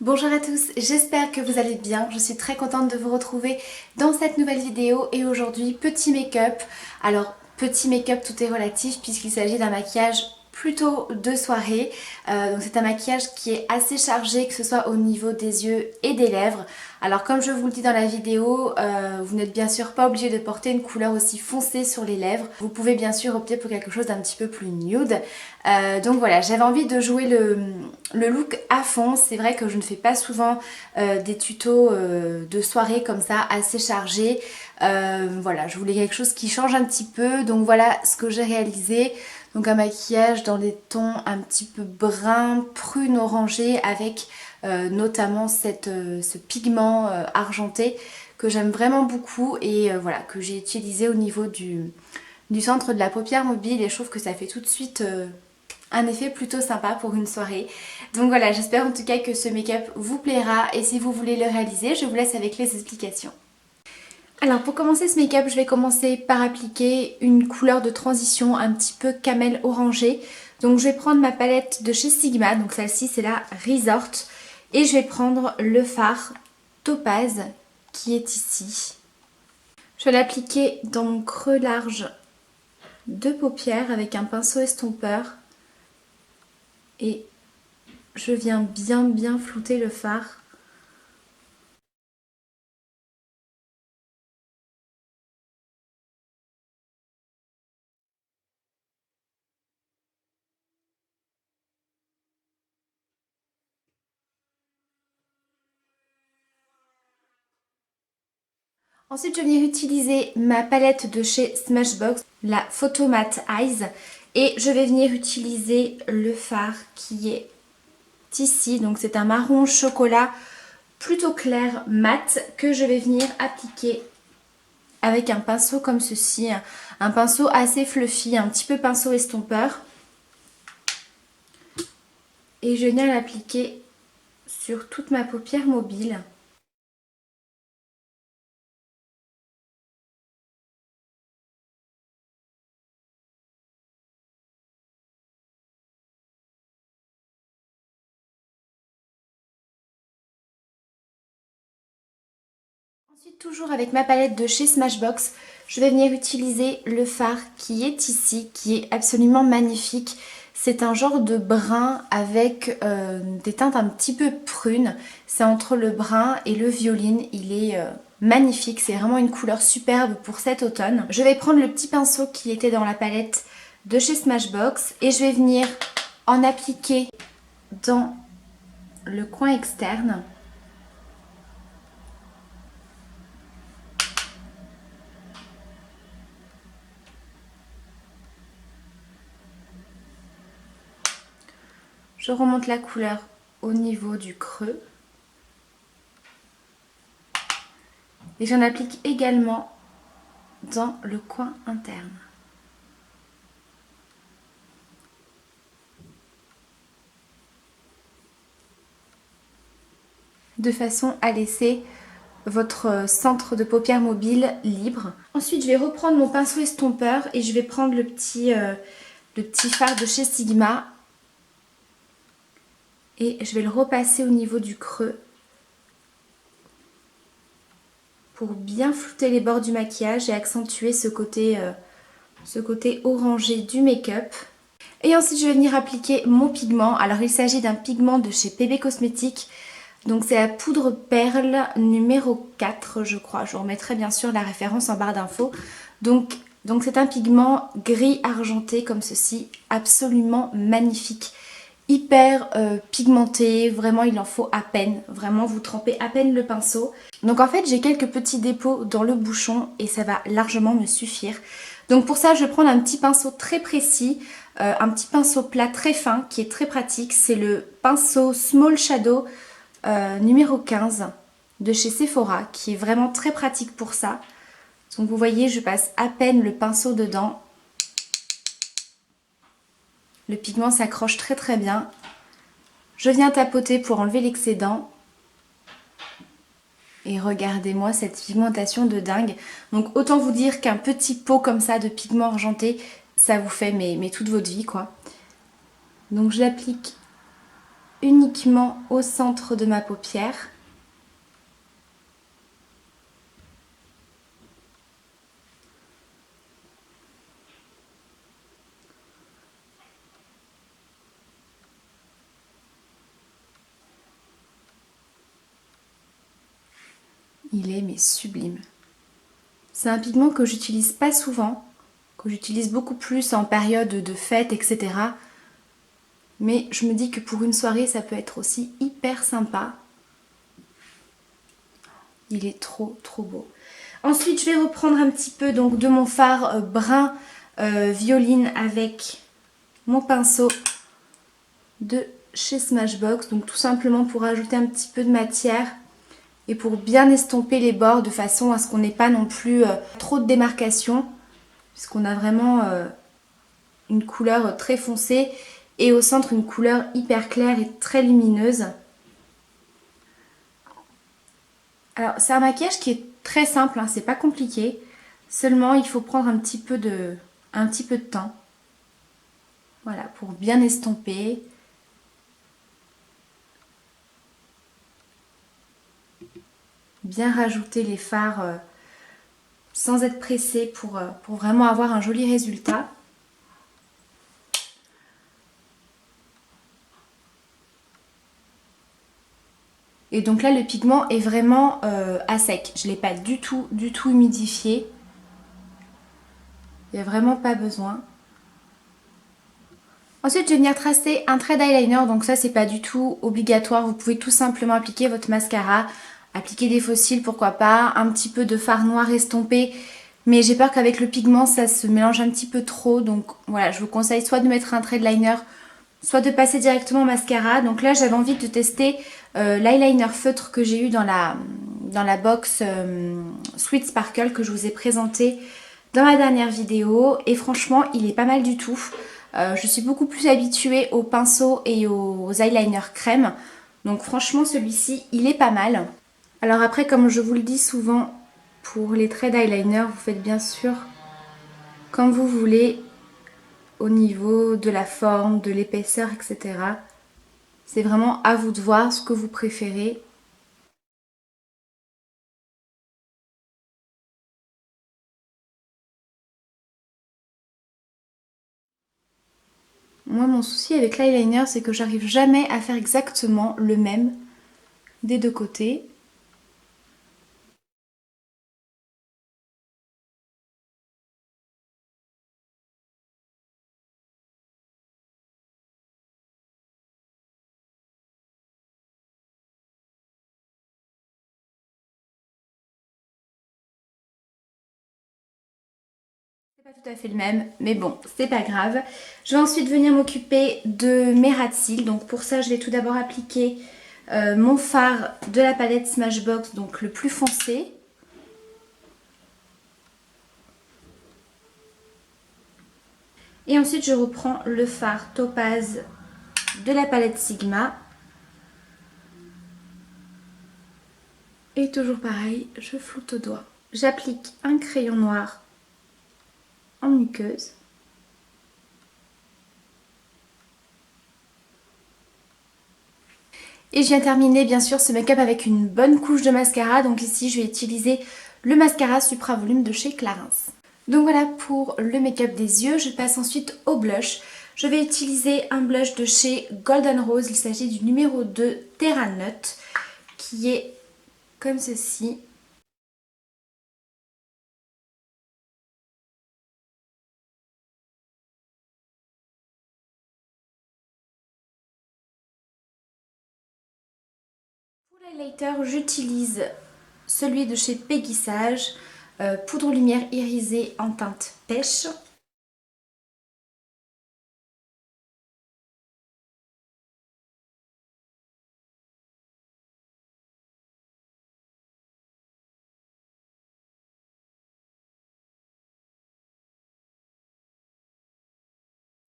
Bonjour à tous, j'espère que vous allez bien. Je suis très contente de vous retrouver dans cette nouvelle vidéo et aujourd'hui petit make-up. Alors petit make-up tout est relatif puisqu'il s'agit d'un maquillage plutôt de soirée. Donc c'est un maquillage qui est assez chargé, que ce soit au niveau des yeux et des lèvres. Alors comme je vous le dis dans la vidéo, vous n'êtes bien sûr pas obligé de porter une couleur aussi foncée sur les lèvres. Vous pouvez bien sûr opter pour quelque chose d'un petit peu plus nude. Donc voilà, j'avais envie de jouer le look à fond. C'est vrai que je ne fais pas souvent des tutos de soirée comme ça, assez chargés. Voilà, je voulais quelque chose qui change un petit peu. Donc voilà ce que j'ai réalisé. Donc un maquillage dans des tons un petit peu brun, prune, orangé avec notamment ce pigment argenté que j'aime vraiment beaucoup et voilà que j'ai utilisé au niveau du centre de la paupière mobile et je trouve que ça fait tout de suite un effet plutôt sympa pour une soirée. Donc voilà, j'espère en tout cas que ce make-up vous plaira et si vous voulez le réaliser, je vous laisse avec les explications. Alors pour commencer ce make-up, je vais commencer par appliquer une couleur de transition un petit peu camel orangé. Donc je vais prendre ma palette de chez Sigma, donc celle-ci c'est la Resort. Et je vais prendre le fard Topaz qui est ici. Je vais l'appliquer dans mon creux large de paupière avec un pinceau estompeur. Et je viens bien flouter le fard. Ensuite, je vais venir utiliser ma palette de chez Smashbox, la Photo Matte Eyes. Et je vais venir utiliser le fard qui est ici. Donc c'est un marron chocolat plutôt clair mat que je vais venir appliquer avec un pinceau comme ceci. Un pinceau assez fluffy, un petit peu pinceau estompeur. Et je viens l'appliquer sur toute ma paupière mobile. Ensuite, toujours avec ma palette de chez Smashbox, je vais venir utiliser le fard qui est ici, qui est absolument magnifique. C'est un genre de brun avec des teintes un petit peu prunes. C'est entre le brun et le violine. Il est magnifique, c'est vraiment une couleur superbe pour cet automne. Je vais prendre le petit pinceau qui était dans la palette de chez Smashbox et je vais venir en appliquer dans le coin externe. Je remonte la couleur au niveau du creux. Et j'en applique également dans le coin interne. De façon à laisser votre centre de paupière mobile libre. Ensuite, je vais reprendre mon pinceau estompeur et je vais prendre le petit fard de chez Sigma. Et je vais le repasser au niveau du creux pour bien flouter les bords du maquillage et accentuer ce côté orangé du make-up. Et ensuite, je vais venir appliquer mon pigment. Alors, il s'agit d'un pigment de chez PB Cosmetics. Donc, c'est la poudre perle numéro 4, je crois. Je vous remettrai bien sûr la référence en barre d'infos. Donc c'est un pigment gris argenté comme ceci, absolument magnifique. Hyper pigmenté, vraiment il en faut à peine, vraiment vous trempez à peine le pinceau. Donc en fait j'ai quelques petits dépôts dans le bouchon et ça va largement me suffire. Donc pour ça je vais prendre un petit pinceau très précis, un petit pinceau plat très fin qui est très pratique. C'est le pinceau Small Shadow numéro 15 de chez Sephora qui est vraiment très pratique pour ça. Donc vous voyez je passe à peine le pinceau dedans. Le pigment s'accroche très bien. Je viens tapoter pour enlever l'excédent. Et regardez-moi cette pigmentation de dingue. Donc autant vous dire qu'un petit pot comme ça de pigment argenté, ça vous fait mais toute votre vie quoi. Donc je l'applique uniquement au centre de ma paupière. Il est mais sublime. C'est un pigment que j'utilise pas souvent, que j'utilise beaucoup plus en période de fête, etc. Mais je me dis que pour une soirée, ça peut être aussi hyper sympa. Il est trop beau. Ensuite, je vais reprendre un petit peu donc, de mon fard brun violine avec mon pinceau de chez Smashbox. Donc tout simplement pour ajouter un petit peu de matière et pour bien estomper les bords de façon à ce qu'on n'ait pas non plus trop de démarcation. Puisqu'on a vraiment une couleur très foncée et au centre une couleur hyper claire et très lumineuse. Alors c'est un maquillage qui est très simple, hein, c'est pas compliqué. Seulement il faut prendre un petit peu de temps. Voilà, pour bien estomper. Bien rajouter les fards sans être pressé pour vraiment avoir un joli résultat. Et donc là le pigment est vraiment à sec. Je ne l'ai pas du tout humidifié. Il n'y a vraiment pas besoin. Ensuite je vais venir tracer un trait d'eyeliner. Donc ça c'est pas du tout obligatoire. Vous pouvez tout simplement appliquer votre mascara. Appliquer des faux cils, pourquoi pas, un petit peu de fard noir estompé, mais j'ai peur qu'avec le pigment ça se mélange un petit peu trop, donc voilà, je vous conseille soit de mettre un trait de liner, soit de passer directement au mascara. Donc là j'avais envie de tester l'eyeliner feutre que j'ai eu dans la box Sweet Sparkle que je vous ai présenté dans ma dernière vidéo, et franchement il est pas mal du tout. Je suis beaucoup plus habituée aux pinceaux et aux eyeliners crème, donc franchement celui-ci il est pas mal. Alors après, comme je vous le dis souvent, pour les traits d'eyeliner, vous faites bien sûr comme vous voulez au niveau de la forme, de l'épaisseur, etc. C'est vraiment à vous de voir ce que vous préférez. Moi, mon souci avec l'eyeliner, c'est que j'arrive jamais à faire exactement le même des deux côtés. C'est pas tout à fait le même, mais bon, c'est pas grave. Je vais ensuite venir m'occuper de mes ras de cils. Donc pour ça, je vais tout d'abord appliquer mon fard de la palette Smashbox, donc le plus foncé. Et ensuite, je reprends le fard Topaz de la palette Sigma. Et toujours pareil, je floute au doigt. J'applique un crayon noir en muqueuse. Et je viens terminer bien sûr ce make-up avec une bonne couche de mascara. Donc ici, je vais utiliser le mascara Supra Volume de chez Clarins. Donc voilà pour le make-up des yeux. Je passe ensuite au blush. Je vais utiliser un blush de chez Golden Rose. Il s'agit du numéro 2 Terra Nut qui est comme ceci. Pour l'highlighter, j'utilise celui de chez Peggy Sage, poudre lumière irisée en teinte pêche.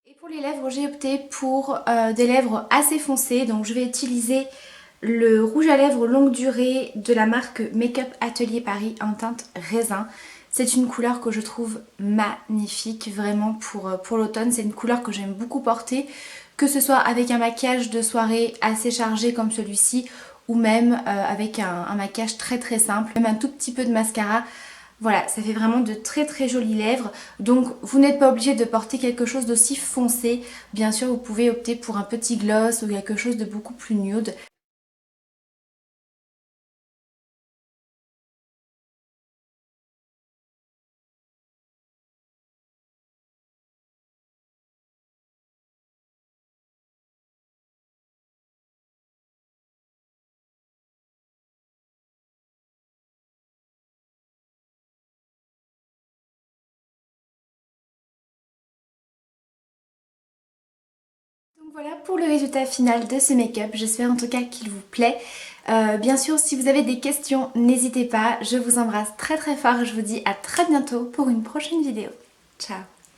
Et pour les lèvres, j'ai opté pour des lèvres assez foncées, donc je vais utiliser le rouge à lèvres longue durée de la marque Make-up Atelier Paris en teinte raisin. C'est une couleur que je trouve magnifique vraiment pour l'automne, c'est une couleur que j'aime beaucoup porter. que ce soit avec un maquillage de soirée assez chargé comme celui-ci ou même avec un maquillage très simple, même un tout petit peu de mascara. Voilà, ça fait vraiment de très jolies lèvres. Donc vous n'êtes pas obligé de porter quelque chose d'aussi foncé. Bien sûr, vous pouvez opter pour un petit gloss ou quelque chose de beaucoup plus nude. Donc voilà pour le résultat final de ce make-up. J'espère en tout cas qu'il vous plaît. Bien sûr, si vous avez des questions, n'hésitez pas. Je vous embrasse très fort et je vous dis à très bientôt pour une prochaine vidéo. Ciao!